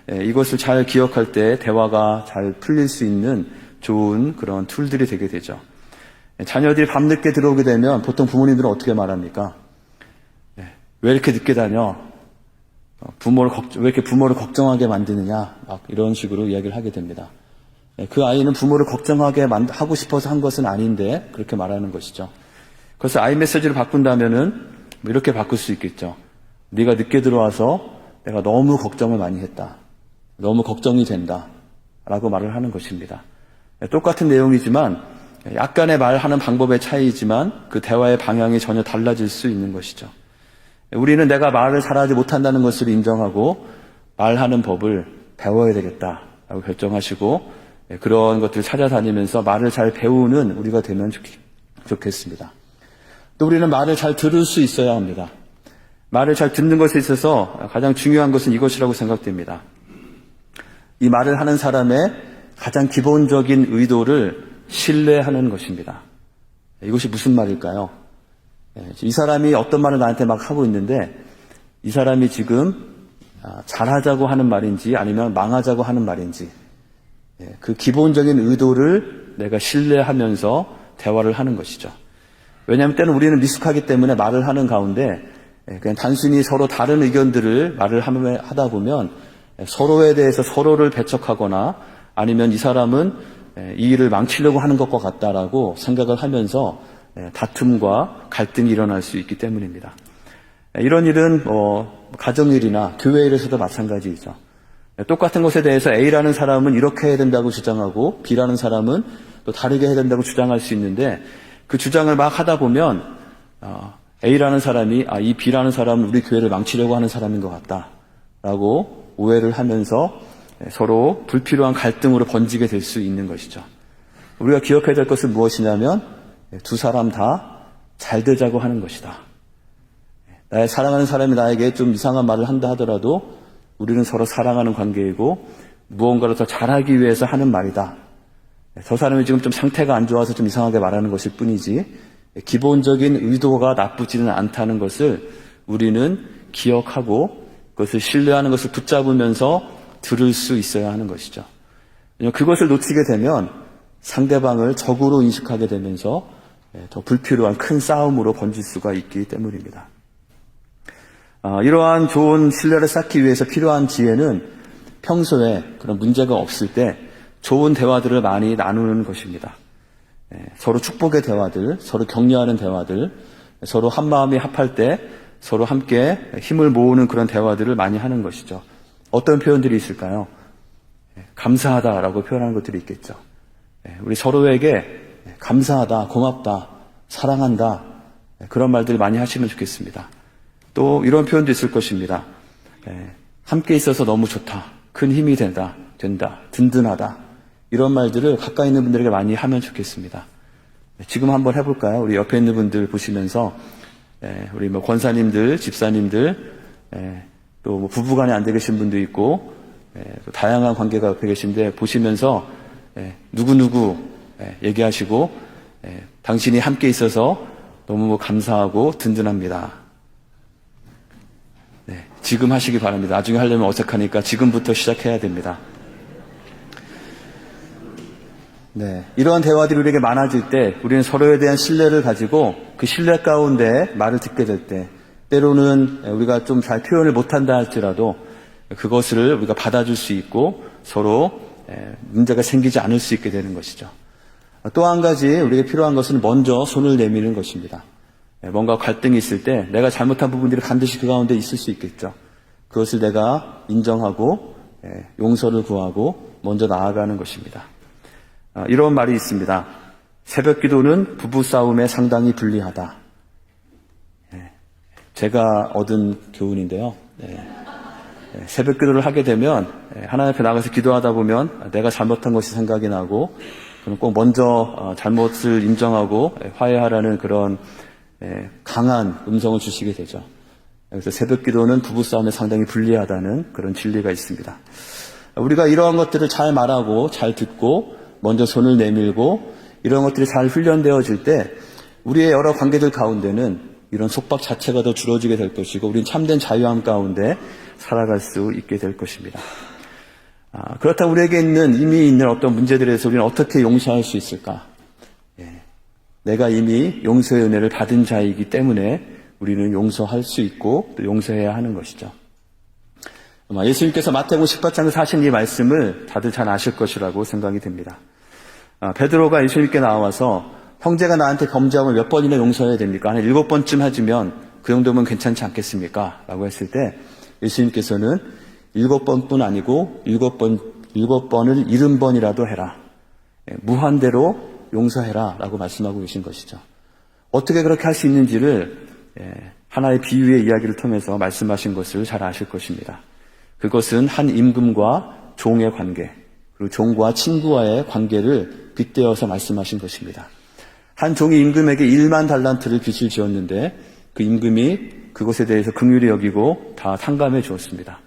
이것을 잘 기억할 때 대화가 잘 풀릴 수 있는 좋은 그런 툴들이 되게 되죠. 자녀들이 밤늦게 들어오게 되면 보통 부모님들은 어떻게 말합니까? 왜 이렇게 늦게 다녀? 왜 이렇게 부모를 걱정하게 만드느냐? 막 이런 식으로 이야기를 하게 됩니다. 그 아이는 부모를 걱정하게 하고 싶어서 한 것은 아닌데 그렇게 말하는 것이죠. 그래서 I 메시지를 바꾼다면은 이렇게 바꿀 수 있겠죠. 네가 늦게 들어와서 내가 너무 걱정을 많이 했다. 너무 걱정이 된다. 라고 말을 하는 것입니다. 똑같은 내용이지만 약간의 말하는 방법의 차이이지만 그 대화의 방향이 전혀 달라질 수 있는 것이죠. 우리는 내가 말을 잘하지 못한다는 것을 인정하고 말하는 법을 배워야 되겠다라고 결정하시고 그런 것들을 찾아다니면서 말을 잘 배우는 우리가 되면 좋겠습니다. 또 우리는 말을 잘 들을 수 있어야 합니다. 말을 잘 듣는 것에 있어서 가장 중요한 것은 이것이라고 생각됩니다. 이 말을 하는 사람의 가장 기본적인 의도를 신뢰하는 것입니다. 이것이 무슨 말일까요? 이 사람이 어떤 말을 나한테 막 하고 있는데 이 사람이 지금 잘하자고 하는 말인지 아니면 망하자고 하는 말인지 그 기본적인 의도를 내가 신뢰하면서 대화를 하는 것이죠. 왜냐하면 때는 우리는 미숙하기 때문에 말을 하는 가운데 그냥 단순히 서로 다른 의견들을 말을 하다 보면 서로에 대해서 서로를 배척하거나 아니면 이 사람은 이 일을 망치려고 하는 것과 같다라고 생각을 하면서 다툼과 갈등이 일어날 수 있기 때문입니다. 이런 일은 가정일이나 교회일에서도 마찬가지이죠. 똑같은 것에 대해서 A라는 사람은 이렇게 해야 된다고 주장하고 B라는 사람은 또 다르게 해야 된다고 주장할 수 있는데 그 주장을 막 하다 보면 A라는 사람이 이 B라는 사람은 우리 교회를 망치려고 하는 사람인 것 같다라고 오해를 하면서 서로 불필요한 갈등으로 번지게 될 수 있는 것이죠. 우리가 기억해야 될 것은 무엇이냐면 두 사람 다 잘 되자고 하는 것이다. 나의 사랑하는 사람이 나에게 좀 이상한 말을 한다 하더라도 우리는 서로 사랑하는 관계이고 무언가를 더 잘하기 위해서 하는 말이다. 저 사람이 지금 좀 상태가 안 좋아서 좀 이상하게 말하는 것일 뿐이지 기본적인 의도가 나쁘지는 않다는 것을 우리는 기억하고 그것을 신뢰하는 것을 붙잡으면서 들을 수 있어야 하는 것이죠. 그것을 놓치게 되면 상대방을 적으로 인식하게 되면서 더 불필요한 큰 싸움으로 번질 수가 있기 때문입니다. 이러한 좋은 신뢰를 쌓기 위해서 필요한 지혜는 평소에 그런 문제가 없을 때 좋은 대화들을 많이 나누는 것입니다. 서로 축복의 대화들, 서로 격려하는 대화들, 서로 한마음이 합할 때 서로 함께 힘을 모으는 그런 대화들을 많이 하는 것이죠. 어떤 표현들이 있을까요? 감사하다라고 표현하는 것들이 있겠죠. 우리 서로에게 감사하다, 고맙다, 사랑한다 그런 말들 많이 하시면 좋겠습니다. 또 이런 표현도 있을 것입니다. 함께 있어서 너무 좋다, 큰 힘이 된다, 든든하다 이런 말들을 가까이 있는 분들에게 많이 하면 좋겠습니다. 지금 한번 해볼까요? 우리 옆에 있는 분들 보시면서 우리 권사님들, 집사님들 또 부부간에 앉아 계신 분도 있고 또 다양한 관계가 옆에 계신데 보시면서 누구누구 얘기하시고 당신이 함께 있어서 너무 감사하고 든든합니다. 지금 하시기 바랍니다. 나중에 하려면 어색하니까 지금부터 시작해야 됩니다. 이러한 대화들이 우리에게 많아질 때 우리는 서로에 대한 신뢰를 가지고 그 신뢰 가운데 말을 듣게 될 때 때로는 우리가 좀 잘 표현을 못한다 할지라도 그것을 우리가 받아줄 수 있고 서로 문제가 생기지 않을 수 있게 되는 것이죠. 또 한 가지 우리에게 필요한 것은 먼저 손을 내미는 것입니다. 뭔가 갈등이 있을 때 내가 잘못한 부분들이 반드시 그 가운데 있을 수 있겠죠. 그것을 내가 인정하고 용서를 구하고 먼저 나아가는 것입니다. 이런 말이 있습니다. 새벽 기도는 부부싸움에 상당히 불리하다. 제가 얻은 교훈인데요. 새벽 기도를 하게 되면 하나님 앞에 나가서 기도하다 보면 내가 잘못한 것이 생각이 나고 그럼 꼭 먼저 잘못을 인정하고 화해하라는 그런 강한 음성을 주시게 되죠. 그래서 새벽 기도는 부부싸움에 상당히 불리하다는 그런 진리가 있습니다. 우리가 이러한 것들을 잘 말하고 잘 듣고 먼저 손을 내밀고 이런 것들이 잘 훈련되어질 때 우리의 여러 관계들 가운데는 이런 속박 자체가 더 줄어지게 될 것이고 우리는 참된 자유함 가운데 살아갈 수 있게 될 것입니다. 그렇다면 우리에게 이미 있는 어떤 문제들에 대해서 우리는 어떻게 용서할 수 있을까? 내가 이미 용서의 은혜를 받은 자이기 때문에 우리는 용서할 수 있고 또 용서해야 하는 것이죠. 예수님께서 마태복음 18장에서 하신 이 말씀을 다들 잘 아실 것이라고 생각이 됩니다. 베드로가 예수님께 나와서 형제가 나한테 범죄하면 몇 번이나 용서해야 됩니까? 한 7번쯤 해주면 그 정도면 괜찮지 않겠습니까? 라고 했을 때 예수님께서는 7번뿐 아니고 7번을 70번이라도 해라. 무한대로 용서해라 라고 말씀하고 계신 것이죠. 어떻게 그렇게 할 수 있는지를 하나의 비유의 이야기를 통해서 말씀하신 것을 잘 아실 것입니다. 그것은 한 임금과 종의 관계, 그리고 종과 친구와의 관계를 빗대어서 말씀하신 것입니다. 한 종이 임금에게 1만 달란트를 빚을 지었는데 그 임금이 그것에 대해서 긍휼히 여기고 다 탕감해 주었습니다.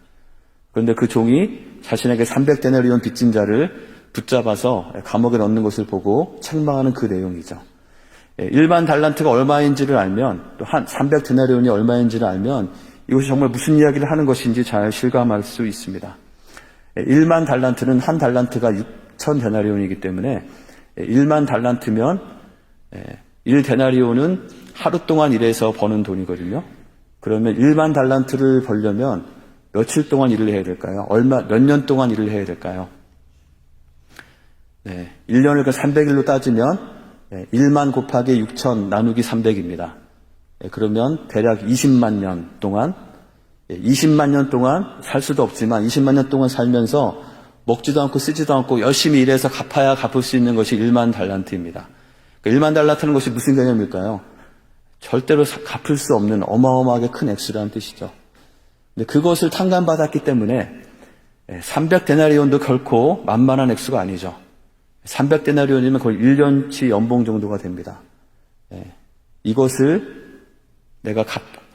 그런데 그 종이 자신에게 300데나리온 빚진 자를 붙잡아서 감옥에 넣는 것을 보고 책망하는 그 내용이죠. 1만 달란트가 얼마인지를 알면 또 한 300데나리온이 얼마인지를 알면 이것이 정말 무슨 이야기를 하는 것인지 잘 실감할 수 있습니다. 1만 달란트는 한 달란트가 6천 데나리온이기 때문에 1만 달란트면 1데나리온은 하루 동안 일해서 버는 돈이거든요. 그러면 1만 달란트를 벌려면 며칠 동안 일을 해야 될까요? 몇 년 동안 일을 해야 될까요? 1년을 300일로 따지면 1만 곱하기 6천 나누기 300입니다. 그러면 대략 20만 년 동안 20만 년 동안 살 수도 없지만 20만 년 동안 살면서 먹지도 않고 쓰지도 않고 열심히 일해서 갚아야 갚을 수 있는 것이 1만 달란트입니다. 1만 달란트는 것이 무슨 개념일까요? 절대로 갚을 수 없는 어마어마하게 큰 액수라는 뜻이죠. 근데 그것을 탕감받았기 때문에 300데나리온도 결코 만만한 액수가 아니죠. 300데나리온이면 거의 1년치 연봉 정도가 됩니다. 이것을 내가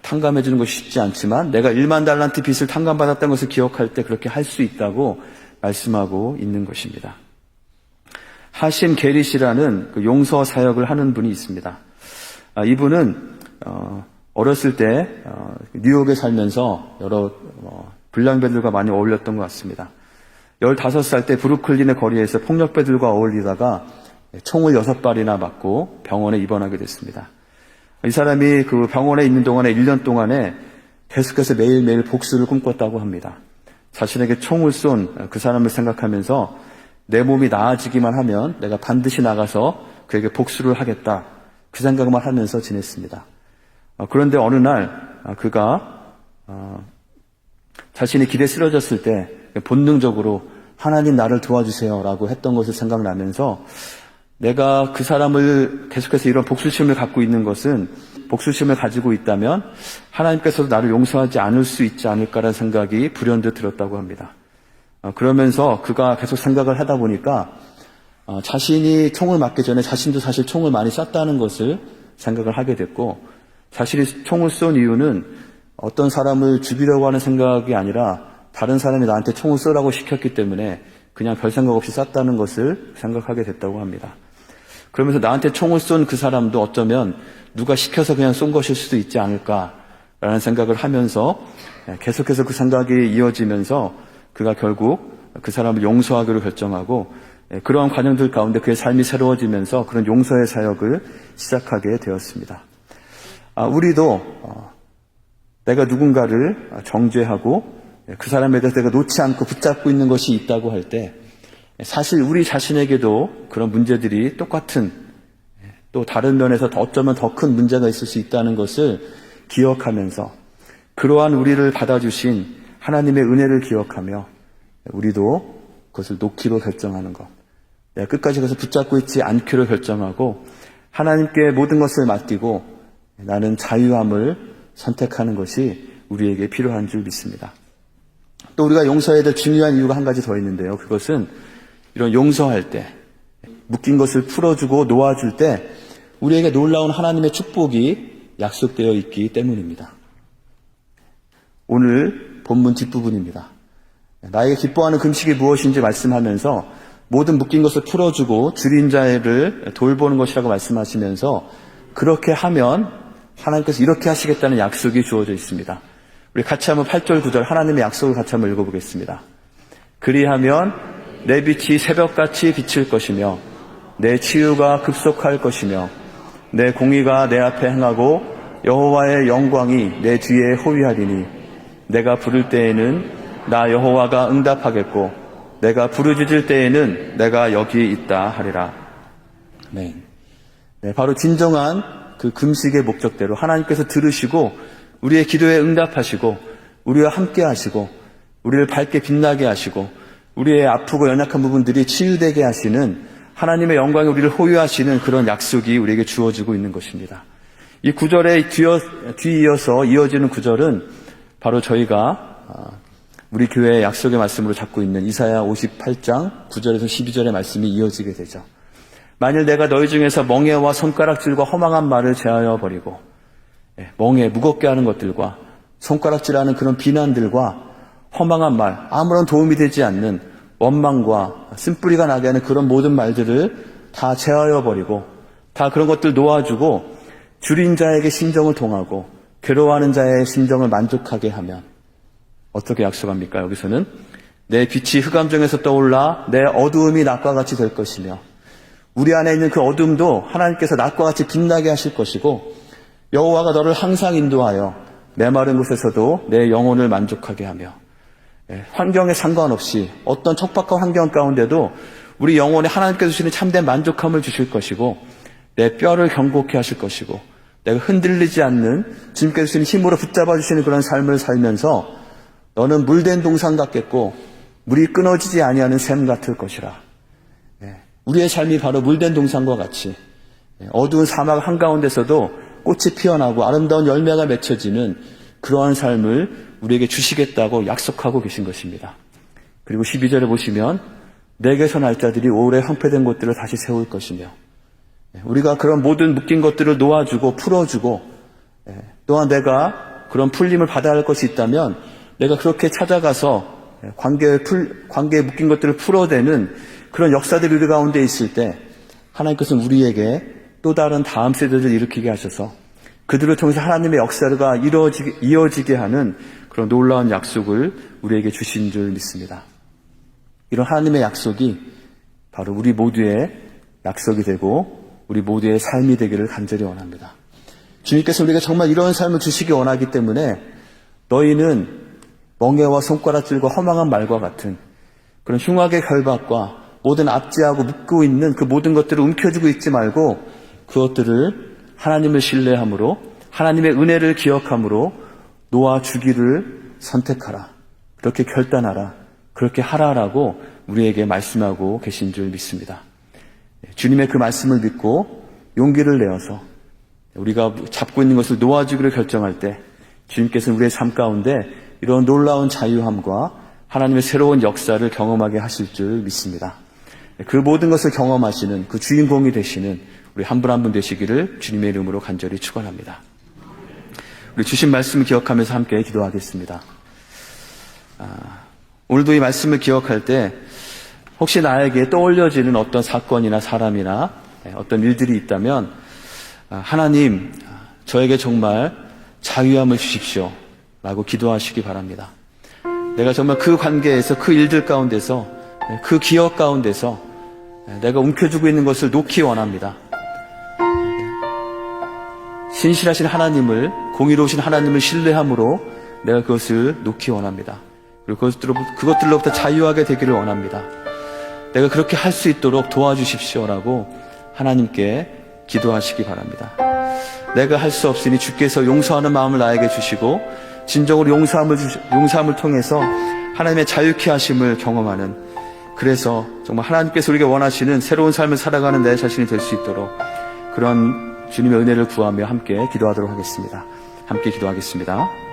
탕감해 주는 것이 쉽지 않지만 내가 1만 달란트 빚을 탕감받았다는 것을 기억할 때 그렇게 할 수 있다고 말씀하고 있는 것입니다. 하심 게릿이라는 그 용서 사역을 하는 분이 있습니다. 이분은 어렸을 때 뉴욕에 살면서 여러 불량배들과 많이 어울렸던 것 같습니다. 15살 때 브루클린의 거리에서 폭력배들과 어울리다가 총을 6발이나 맞고 병원에 입원하게 됐습니다. 이 사람이 그 병원에 있는 동안에 1년 동안에 계속해서 매일매일 복수를 꿈꿨다고 합니다. 자신에게 총을 쏜 그 사람을 생각하면서 내 몸이 나아지기만 하면 내가 반드시 나가서 그에게 복수를 하겠다. 그 생각만 하면서 지냈습니다. 그런데 어느 날 그가 자신이 길에 쓰러졌을 때 본능적으로 하나님 나를 도와주세요 라고 했던 것을 생각나면서 내가 그 사람을 계속해서 이런 복수심을 갖고 있는 것은 복수심을 가지고 있다면 하나님께서도 나를 용서하지 않을 수 있지 않을까라는 생각이 불현듯 들었다고 합니다. 그러면서 그가 계속 생각을 하다 보니까 자신이 총을 맞기 전에 자신도 사실 총을 많이 쐈다는 것을 생각을 하게 됐고 자신이 총을 쏜 이유는 어떤 사람을 죽이려고 하는 생각이 아니라 다른 사람이 나한테 총을 쏘라고 시켰기 때문에 그냥 별 생각 없이 쐈다는 것을 생각하게 됐다고 합니다. 그러면서 나한테 총을 쏜 그 사람도 어쩌면 누가 시켜서 그냥 쏜 것일 수도 있지 않을까라는 생각을 하면서 계속해서 그 생각이 이어지면서 그가 결국 그 사람을 용서하기로 결정하고 그러한 과정들 가운데 그의 삶이 새로워지면서 그런 용서의 사역을 시작하게 되었습니다. 우리도 내가 누군가를 정죄하고 그 사람에 대해서 내가 놓지 않고 붙잡고 있는 것이 있다고 할 때 사실 우리 자신에게도 그런 문제들이 똑같은 또 다른 면에서 어쩌면 더 큰 문제가 있을 수 있다는 것을 기억하면서 그러한 우리를 받아주신 하나님의 은혜를 기억하며 우리도 그것을 놓기로 결정하는 것, 내가 끝까지 그것을 붙잡고 있지 않기로 결정하고 하나님께 모든 것을 맡기고 나는 자유함을 선택하는 것이 우리에게 필요한 줄 믿습니다. 또 우리가 용서해야 될 중요한 이유가 한 가지 더 있는데요. 그것은 이런 용서할 때 묶인 것을 풀어주고 놓아줄 때 우리에게 놀라운 하나님의 축복이 약속되어 있기 때문입니다. 오늘 본문 뒷부분입니다. 나에게 기뻐하는 금식이 무엇인지 말씀하면서 모든 묶인 것을 풀어주고 줄인 자를 돌보는 것이라고 말씀하시면서 그렇게 하면 하나님께서 이렇게 하시겠다는 약속이 주어져 있습니다. 우리 같이 한번 8절 9절 하나님의 약속을 같이 한번 읽어보겠습니다. 그리하면 내 빛이 새벽같이 비칠 것이며 내 치유가 급속할 것이며 내 공의가 내 앞에 행하고 여호와의 영광이 내 뒤에 호위하리니 내가 부를 때에는 나 여호와가 응답하겠고 내가 부르짖을 때에는 내가 여기 있다 하리라. 네, 바로 진정한 그 금식의 목적대로 하나님께서 들으시고 우리의 기도에 응답하시고 우리와 함께 하시고 우리를 밝게 빛나게 하시고 우리의 아프고 연약한 부분들이 치유되게 하시는 하나님의 영광이 우리를 호위하시는 그런 약속이 우리에게 주어지고 있는 것입니다. 이 구절에 뒤이어서 이어지는 구절은 바로 저희가 우리 교회의 약속의 말씀으로 잡고 있는 이사야 58장 9절에서 12절의 말씀이 이어지게 되죠. 만일 내가 너희 중에서 멍에와 손가락질과 허망한 말을 제하여 버리고 멍에 무겁게 하는 것들과 손가락질하는 그런 비난들과 허망한 말, 아무런 도움이 되지 않는 원망과 쓴뿌리가 나게 하는 그런 모든 말들을 다 제하여 버리고 다 그런 것들 놓아주고 줄인 자에게 심정을 동하고 괴로워하는 자의 심정을 만족하게 하면 어떻게 약속합니까? 여기서는 내 빛이 흑암 중에서 떠올라 내 어두움이 낮과 같이 될 것이며 우리 안에 있는 그 어둠도 하나님께서 낮과 같이 빛나게 하실 것이고 여호와가 너를 항상 인도하여 메마른 곳에서도 내 영혼을 만족하게 하며 환경에 상관없이 어떤 척박한 환경 가운데도 우리 영혼에 하나님께서 주시는 참된 만족함을 주실 것이고 내 뼈를 경고케 하실 것이고 내가 흔들리지 않는 주님께서 주시는 힘으로 붙잡아 주시는 그런 삶을 살면서 너는 물된 동산 같겠고 물이 끊어지지 아니하는 샘 같을 것이라. 우리의 삶이 바로 물된 동산과 같이 어두운 사막 한가운데서도 꽃이 피어나고 아름다운 열매가 맺혀지는 그러한 삶을 우리에게 주시겠다고 약속하고 계신 것입니다. 그리고 12절에 보시면 내게서 날 자들이 오래 황폐된 곳들을 다시 세울 것이며 우리가 그런 모든 묶인 것들을 놓아주고 풀어주고 또한 내가 그런 풀림을 받아야 할 것이 있다면 내가 그렇게 찾아가서 관계에 묶인 것들을 풀어대는 그런 역사들이 우리 가운데 있을 때 하나님께서는 우리에게 또 다른 다음 세대들을 일으키게 하셔서 그들을 통해서 하나님의 역사가 이어지게 하는 그런 놀라운 약속을 우리에게 주신 줄 믿습니다. 이런 하나님의 약속이 바로 우리 모두의 약속이 되고 우리 모두의 삶이 되기를 간절히 원합니다. 주님께서 우리가 정말 이런 삶을 주시기 원하기 때문에 너희는 멍에와 손가락질과 허망한 말과 같은 그런 흉악의 결박과 모든 압제하고 묶고 있는 그 모든 것들을 움켜쥐고 있지 말고 그것들을 하나님을 신뢰함으로 하나님의 은혜를 기억함으로 놓아주기를 선택하라. 그렇게 결단하라. 그렇게 하라라고 우리에게 말씀하고 계신 줄 믿습니다. 주님의 그 말씀을 믿고 용기를 내어서 우리가 잡고 있는 것을 놓아주기를 결정할 때 주님께서는 우리의 삶 가운데 이런 놀라운 자유함과 하나님의 새로운 역사를 경험하게 하실 줄 믿습니다. 그 모든 것을 경험하시는 그 주인공이 되시는 우리 한 분 한 분 되시기를 주님의 이름으로 간절히 축원합니다. 우리 주신 말씀을 기억하면서 함께 기도하겠습니다. 오늘도 이 말씀을 기억할 때 혹시 나에게 떠올려지는 어떤 사건이나 사람이나 어떤 일들이 있다면 하나님 저에게 정말 자유함을 주십시오 라고 기도하시기 바랍니다. 내가 정말 그 관계에서 그 일들 가운데서 그 기억 가운데서 내가 움켜쥐고 있는 것을 놓기 원합니다. 신실하신 하나님을 공의로우신 하나님을 신뢰함으로 내가 그것을 놓기 원합니다. 그리고 그것들로부터 자유하게 되기를 원합니다. 내가 그렇게 할 수 있도록 도와주십시오라고 하나님께 기도하시기 바랍니다. 내가 할 수 없으니 주께서 용서하는 마음을 나에게 주시고 진정으로 용서함을 통해서 하나님의 자유케 하심을 경험하는 그래서 정말 하나님께서 우리에게 원하시는 새로운 삶을 살아가는 내 자신이 될 수 있도록 그런 주님의 은혜를 구하며 함께 기도하도록 하겠습니다. 함께 기도하겠습니다.